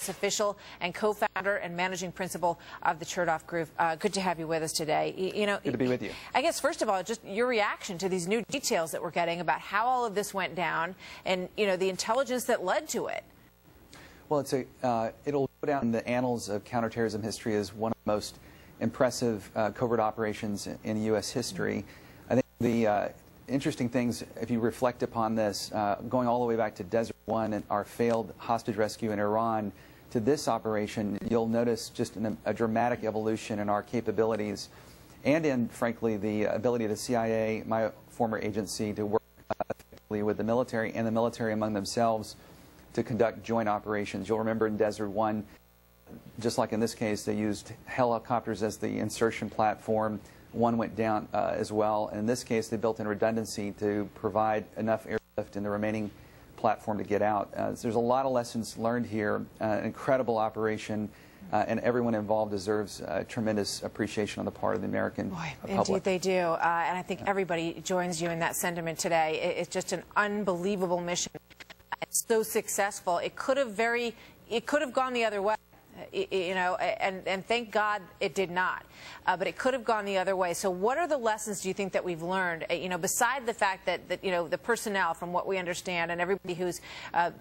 official and co-founder and managing principal of the Chertoff Group. Good to have you with us today. Good to be with you. I guess, first of all, just your reaction to these new details that we're getting about how all of this went down and, the intelligence that led to it. Well, it'll go down in the annals of counterterrorism history as one of the most impressive covert operations in U.S. history. I think the interesting things, if you reflect upon this, going all the way back to Desert One and our failed hostage rescue in Iran to this operation, you'll notice just a dramatic evolution in our capabilities and in, frankly, the ability of the CIA, my former agency, to work effectively with the military and the military among themselves to conduct joint operations. You'll remember in Desert One, just like in this case, they used helicopters as the insertion platform. One went down as well. In this case, they built in redundancy to provide enough airlift in the remaining platform to get out. So there's a lot of lessons learned here, an incredible operation, and everyone involved deserves tremendous appreciation on the part of the American public. Indeed they do, and I think everybody joins you in that sentiment today. It's just an unbelievable mission. It's so successful. It could have gone the other way. And thank God it did not. But it could have gone the other way. So what are the lessons do you think that we've learned, beside the fact that the personnel, from what we understand, and everybody who's,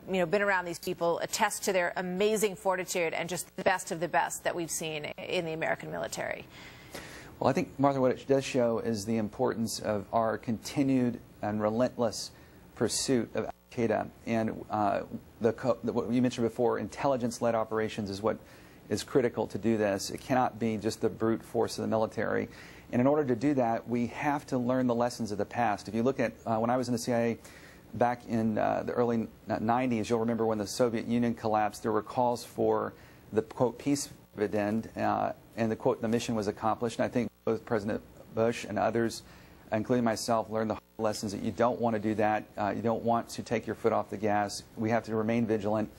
been around these people attest to their amazing fortitude and just the best of the best that we've seen in the American military? Well, I think, Martha, what it does show is the importance of our continued and relentless pursuit of Al-Qaeda, and what you mentioned before, intelligence-led operations is what is critical to do this. It cannot be just the brute force of the military. And in order to do that, we have to learn the lessons of the past. If you look at when I was in the CIA back in the early 90s, you'll remember when the Soviet Union collapsed, there were calls for the, quote, peace dividend, and the, quote, the mission was accomplished. And I think both President Bush and others, including myself, learned the lessons that you don't want to do that. You don't want to take your foot off the gas. We have to remain vigilant.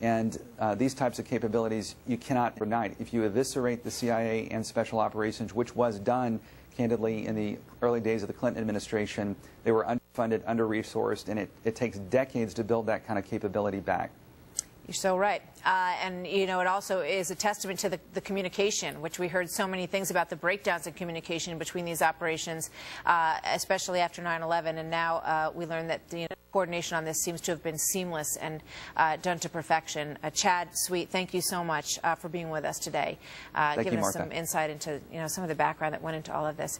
And these types of capabilities, you cannot overnight. If you eviscerate the CIA and special operations, which was done, candidly, in the early days of the Clinton administration, they were underfunded, under-resourced, and it takes decades to build that kind of capability back. You're so right. And, it also is a testament to the communication, which we heard so many things about the breakdowns in communication between these operations, especially after 9/11. And now we learn that the coordination on this seems to have been seamless and done to perfection. Chad Sweet, thank you so much for being with us today, giving us some insight into some of the background that went into all of this.